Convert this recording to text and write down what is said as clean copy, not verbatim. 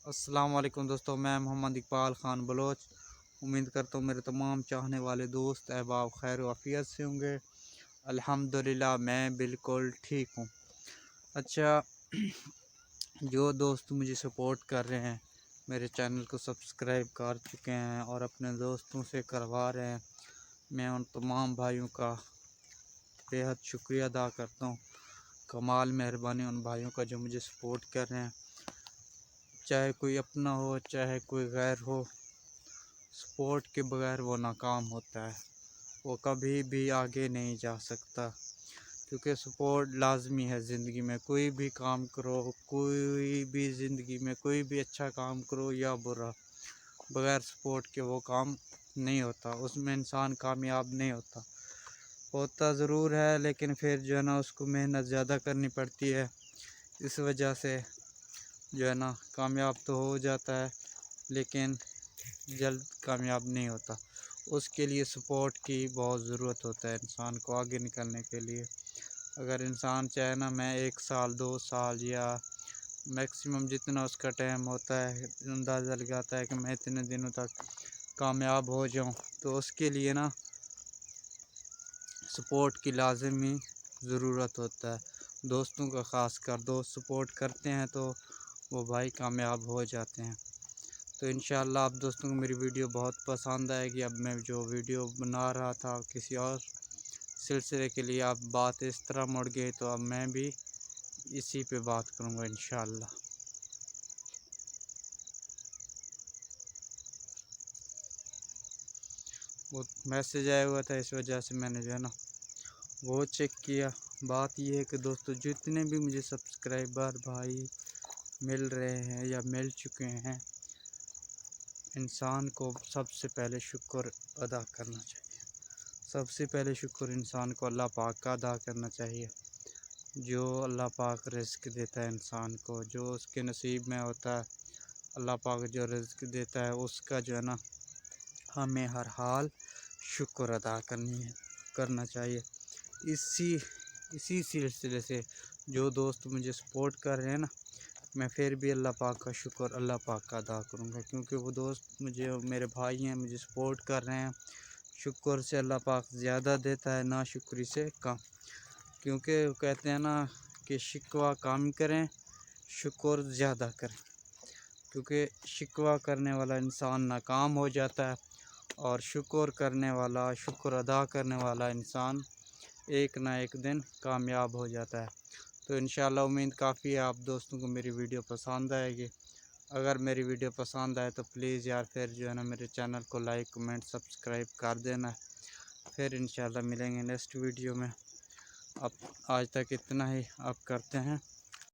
अस्सलाम वालेकुम दोस्तों, मैं मोहम्मद इकबाल ख़ान बलोच। उम्मीद करता हूँ मेरे तमाम चाहने वाले दोस्त अहबाब खैर वाफ़ियत से होंगे। अल्हम्दुलिल्लाह मैं बिल्कुल ठीक हूँ। अच्छा, जो दोस्त मुझे सपोर्ट कर रहे हैं, मेरे चैनल को सब्सक्राइब कर चुके हैं और अपने दोस्तों से करवा रहे हैं, मैं उन तमाम भाइयों का बेहद शुक्रिया अदा करता हूँ। कमाल मेहरबानी उन भाइयों का जो मुझे सपोर्ट कर रहे हैं, चाहे कोई अपना हो चाहे कोई गैर हो। सपोर्ट के बगैर वो नाकाम होता है, वो कभी भी आगे नहीं जा सकता, क्योंकि सपोर्ट लाजमी है। ज़िंदगी में कोई भी काम करो, कोई भी ज़िंदगी में कोई भी अच्छा काम करो या बुरा, बगैर सपोर्ट के वो काम नहीं होता, उसमें इंसान कामयाब नहीं होता। होता ज़रूर है, लेकिन फिर जो है ना उसको मेहनत ज़्यादा करनी पड़ती है। इस वजह से जो है ना कामयाब तो हो जाता है, लेकिन जल्द कामयाब नहीं होता। उसके लिए सपोर्ट की बहुत ज़रूरत होता है इंसान को आगे निकलने के लिए। अगर इंसान चाहे ना, मैं 1 साल 2 साल या मैक्सिमम जितना उसका टाइम होता है, अंदाज़ा लगाता है कि मैं इतने दिनों तक कामयाब हो जाऊं, तो उसके लिए ना सपोर्ट की लाजमी ज़रूरत होता है। दोस्तों का ख़ास कर दोस्त सपोर्ट करते हैं तो वो भाई कामयाब हो जाते हैं। तो इंशाअल्लाह आप दोस्तों को मेरी वीडियो बहुत पसंद आएगी। अब मैं जो वीडियो बना रहा था किसी और सिलसिले के लिए, अब बात इस तरह मुड़ गई, तो अब मैं भी इसी पे बात करूँगा इंशाअल्लाह। वो मैसेज आया हुआ था, इस वजह से मैंने जो है ना वो चेक किया। बात यह है कि दोस्तों, जितने भी मुझे सब्सक्राइबर भाई मिल रहे हैं या मिल चुके हैं, इंसान को सबसे पहले शुक्र अदा करना चाहिए। सबसे पहले शुक्र इंसान को अल्लाह पाक का अदा करना चाहिए। जो अल्लाह पाक रिज़्क़ देता है इंसान को, जो उसके नसीब में होता है, अल्लाह पाक जो रिज़्क़ देता है उसका जो है ना हमें हर हाल शुक्र अदा करना चाहिए। इसी सिलसिले से जो दोस्त मुझे सपोर्ट कर रहे हैं ना, मैं फिर भी अल्लाह पाक का शुक्र अल्लाह पाक का अदा करूँगा, क्योंकि वो दोस्त मुझे मेरे भाई हैं, मुझे सपोर्ट कर रहे हैं। शुक्र से अल्लाह पाक ज़्यादा देता है, ना शुक्री से कम। क्योंकि वो कहते हैं ना कि शिकवा कम करें, शुक्र ज़्यादा करें। क्योंकि शिकवा करने वाला इंसान नाकाम हो जाता है, और शुक्र करने वाला, शुक्र अदा करने वाला इंसान एक ना एक दिन कामयाब हो जाता है। तो इंशाअल्लाह उम्मीद काफ़ी है आप दोस्तों को मेरी वीडियो पसंद आएगी। अगर मेरी वीडियो पसंद आए तो प्लीज़ यार फिर जो है ना मेरे चैनल को लाइक कमेंट सब्सक्राइब कर देना। फिर इंशाअल्लाह मिलेंगे नेक्स्ट वीडियो में। अब आज तक इतना ही, अब करते हैं